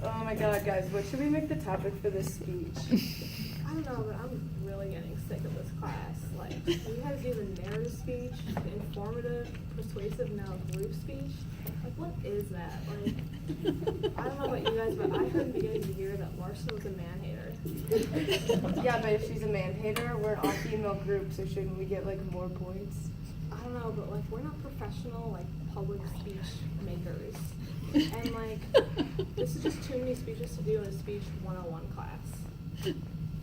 Oh my god, guys, what should we make the topic for this speech? I don't know, but I'm really getting sick of this class. Like, we had to do the narrative speech, the informative, persuasive, now group speech. Like, what is that? Like, I don't know about you guys, but I heard in the beginning of the year that Larsa was a man-hater. Yeah, but if she's a man-hater, we're an all-female group, so shouldn't we get, like, more points? I don't know, but, like, we're not professional, like, public speech makers. And, like, this is just too many speeches to do in a speech 101 class.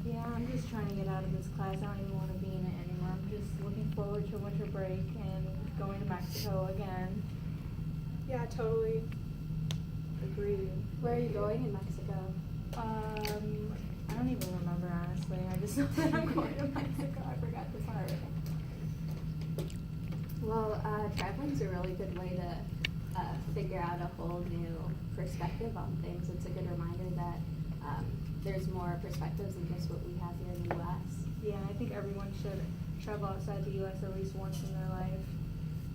Yeah, I'm just trying to get out of this class. I don't even want to be in it anymore. I'm just looking forward to winter break and going to Mexico again. Yeah, totally. Agreed. Where are you going in Mexico? I don't even remember, honestly. I just know that I'm going to Mexico. I forgot this already. Well, traveling's a really good way to figure out a whole new perspective on things. It's a good reminder that there's more perspectives than just what we have here in the U.S. Yeah, I think everyone should travel outside the U.S. at least once in their life.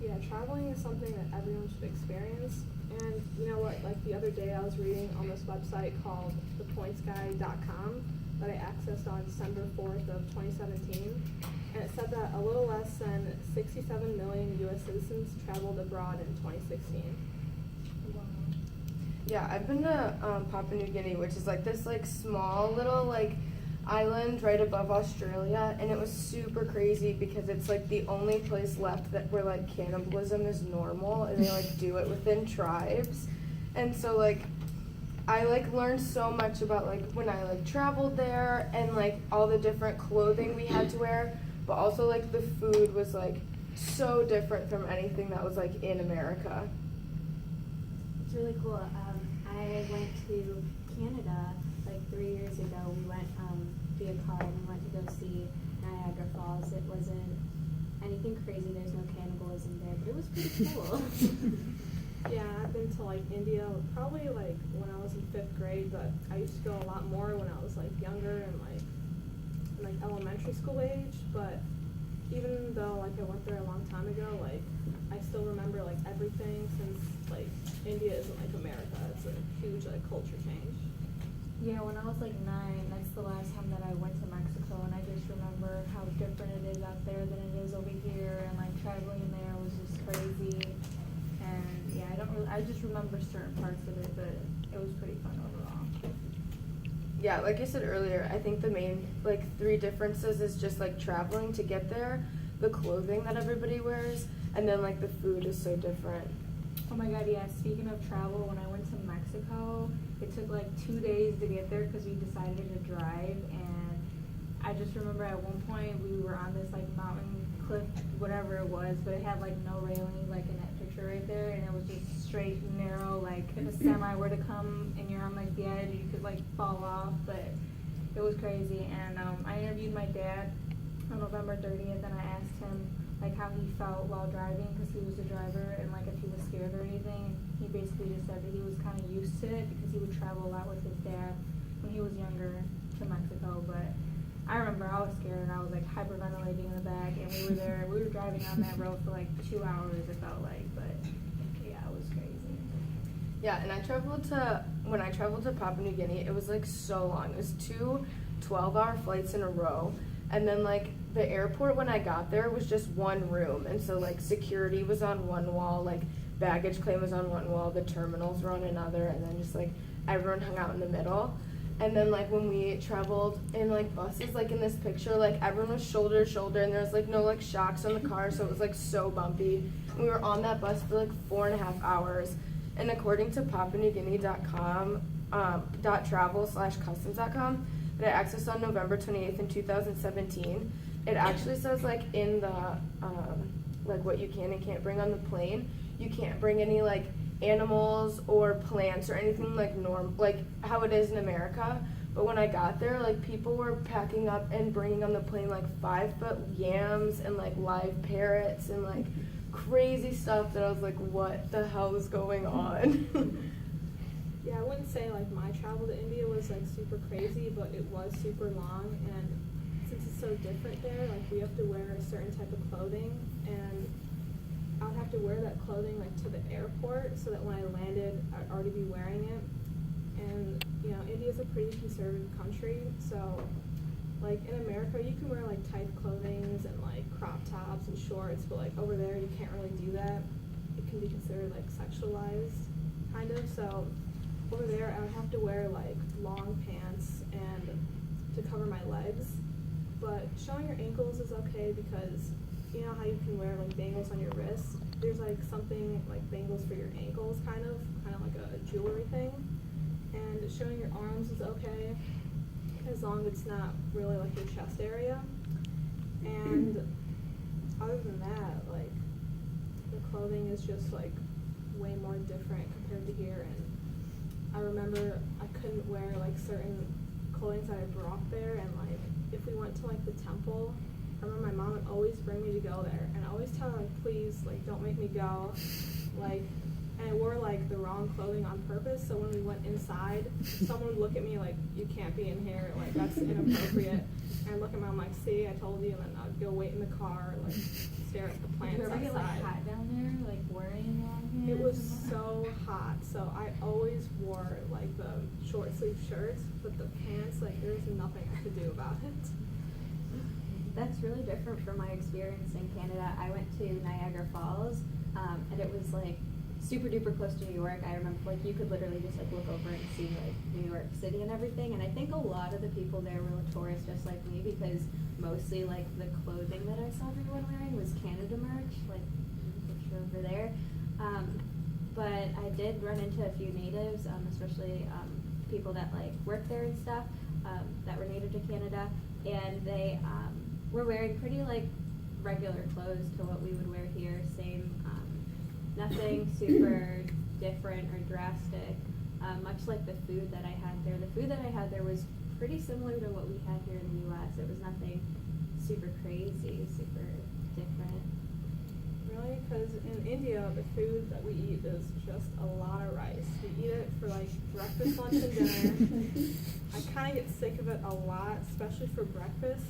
Yeah, traveling is something that everyone should experience. And you know what, like the other day I was reading on this website called thepointsguy.com that I accessed on December 4th of 2017. And it said that a little less than 67 million U.S. citizens traveled abroad in 2016. Yeah, I've been to Papua New Guinea, which is like this like small little like island right above Australia, and it was super crazy because it's like the only place left that where like cannibalism is normal, and they like do it within tribes. And so like I like learned so much about like when I like traveled there and like all the different clothing we had to wear, but also like the food was like so different from anything that was like in America. It's really cool. I went to Canada like 3 years ago. We went via car and we went to go see Niagara Falls. It wasn't anything crazy. There's no cannibalism there, but it was pretty cool. Yeah, I've been to like India probably like when I was in 5th grade, but I used to go a lot more when I was like younger and like elementary school age. But even though like I went there a long time ago, like I still remember like everything since like India isn't like America. It's a huge like culture change. Yeah, when I was like 9, that's the last time that I went to Mexico, and I just remember how different it is out there than it is over here, and like traveling there was just crazy. And yeah, I just remember certain parts of it, but it was pretty fun overall. Yeah, like I said earlier, I think the main like 3 differences is just like traveling to get there, the clothing that everybody wears, and then like the food is so different. Oh my god, yeah, speaking of travel, when I went to Mexico, it took like 2 days to get there because we decided to drive, and I just remember at one point we were on this like mountain cliff, whatever it was, but it had like no railing like in that picture right there, and it was just straight, narrow, like if a semi were to come and you're on like the edge, you could like fall off, but it was crazy. And I interviewed my dad on November 30th, and I asked him like how he felt while driving because he was the driver, and like if he was scared or anything. He basically just said that he was kind of used to it because he would travel a lot with his dad when he was younger to Mexico. But I remember I was scared and I was like hyperventilating in the back, and we were driving on that road for like 2 hours it felt like, but yeah, it was crazy. Yeah, and when I traveled to Papua New Guinea, it was like so long. It was 2 12-hour flights in a row, and then like the airport when I got there was just one room, and so like security was on one wall, like baggage claim was on one wall, the terminals were on another, and then just like everyone hung out in the middle. And then like when we traveled in like buses, like in this picture, like everyone was shoulder to shoulder, and there was like no like shocks on the car, so it was like so bumpy. And we were on that bus for like 4.5 hours. And according to PapuaNewGuinea.com, .travel/customs.com, that I accessed on November 28th in 2017, it actually says like in the like what you can and can't bring on the plane. You can't bring any like animals or plants or anything like like how it is in America. But when I got there, like people were packing up and bringing on the plane like 5-foot yams and like live parrots and like crazy stuff that I was like, what the hell is going on? Yeah, I wouldn't say like my travel to India was like super crazy, but it was super long, and since it's so different there, like we have to wear a certain type of clothing, and I would have to wear that clothing like to the airport so that when I landed I'd already be wearing it. And, you know, India's a pretty conservative country, so, like, in America, you can wear, like, tight clothing and, like, crop tops and shorts, but, like, over there, you can't really do that. It can be considered, like, sexualized, kind of, so over there, I would have to wear, like, long pants and to cover my legs, but showing your ankles is okay because you know how you can wear, like, bangles on your wrist? There's, like, something, like, bangles for your ankles, kind of like a jewelry thing. And showing your arms is okay, as long as it's not really, like, your chest area. And other than that, like, the clothing is just, like, way more different compared to here. And I remember I couldn't wear, like, certain clothing that I brought there, and, like, if we went to, like, the temple, I remember my mom would always bring me to go there, and I always tell her, like, please, like, don't make me go, like, and I wore, like, the wrong clothing on purpose, so when we went inside, someone would look at me like, you can't be in here, like, that's inappropriate, and I'd look at my mom like, see, I told you, and then I'd go wait in the car, like, stare at the plants Did you ever get like outside. hot down there, like wearing long pants? It was and so hot, so I always wore, like, the short sleeve shirts, but the pants, like, there was nothing I could do about it. That's really different from my experience in Canada. I went to Niagara Falls, and it was like super duper close to New York. I remember like you could literally just like look over and see like New York City and everything. And I think a lot of the people there were tourists just like me because mostly like the clothing that I saw everyone wearing was Canada merch, like picture over there. But I did run into a few natives, especially people that like work there and stuff, that were native to Canada, and they were wearing pretty like regular clothes to what we would wear here. Same, nothing super different or drastic. Much like the food that I had there. The food that I had there was pretty similar to what we had here in the U.S. It was nothing super crazy, super different. Really? Because in India, the food that we eat is just a lot of rice. We eat it for like breakfast, lunch, and dinner. I kind of get sick of it a lot, especially for breakfast.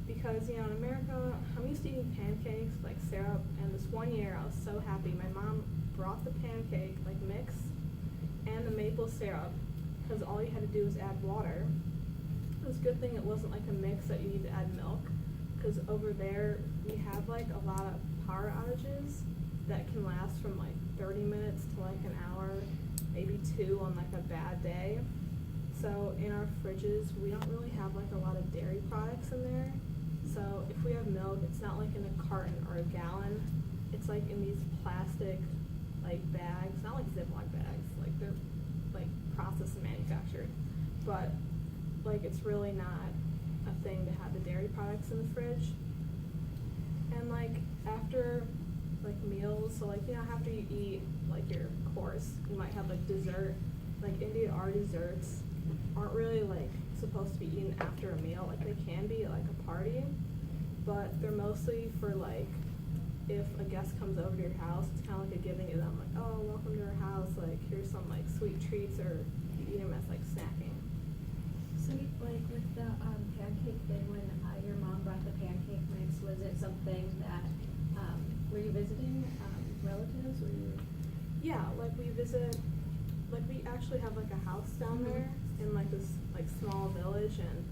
Because, you know, in America, I'm used to eating pancakes, like syrup, and this one year I was so happy. My mom brought the pancake, like mix, and the maple syrup, because all you had to do was add water. It was a good thing it wasn't like a mix that you need to add milk, because over there we have like a lot of power outages that can last from like 30 minutes to like an hour, maybe 2 on like a bad day. So in our fridges, we don't really have like a lot of dairy products in there. So if we have milk, it's not like in a carton or a gallon. It's like in these plastic like bags, not like Ziploc bags, like they're like processed and manufactured. But like it's really not a thing to have the dairy products in the fridge. And like after like meals, so like, you know, after you eat like your course, you might have like dessert. Like India, our desserts aren't really like supposed to be eaten after a meal. Like they can be at like a party, but they're mostly for like if a guest comes over to your house, it's kind of like a giving to them, like, oh, welcome to our house, like here's some like sweet treats, or you eat them as like snacking. So, like with the pancake thing, when your mom brought the pancake mix, was it something that were you visiting relatives? Were you? Yeah, like we visit, like we actually have like a house down there in like this like small village, and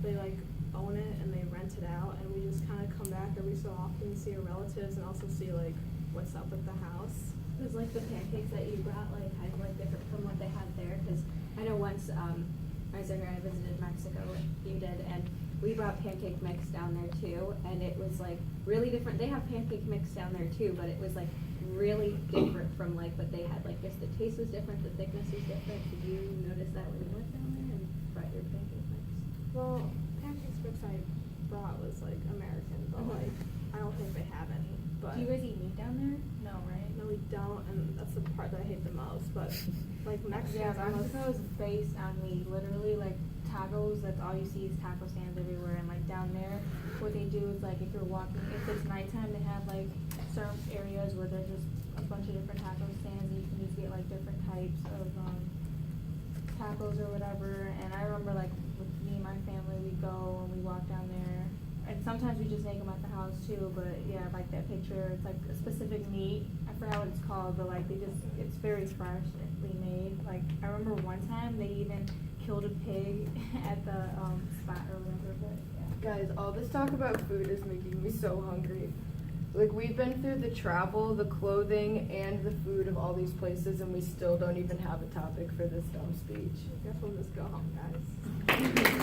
they like own it and they rent it out, and we just kind of come back every so often to see our relatives and also see like what's up with the house. Was like the pancakes that you brought like kind of like different from what they had there? Because I know once I was younger, I visited Mexico, you did, and we brought pancake mix down there too, and it was like really different. They have pancake mix down there too, but it was like really different from like what they had. Like just the taste was different, the thickness was different. Did you notice that when you went down there and brought your pancake mix? Well, pancake mix I brought was like American, but like I don't think they have any. But Do you guys eat meat down there? No, right? no, we don't, and that's the part that I hate the most. But like Yeah, Mexicans, Mexico is based on meat. Literally, like tacos. That's all you see is taco stands everywhere. And like down there, what they do is like if you're walking, if it's nighttime, they have like certain areas where there's just a bunch of different taco stands, and you can just get like different types of tacos or whatever. And I remember like with me and my family, we go and we walk down there and sometimes we just make them at the house too. But yeah, like that picture, it's like a specific meat. I forgot what it's called, but like it's very freshly made. Like I remember one time they even killed a pig at the spot or whatever. But yeah. Guys, all this talk about food is making me so hungry. Like, we've been through the travel, the clothing, and the food of all these places, and we still don't even have a topic for this dumb speech. I guess we'll just go home, guys.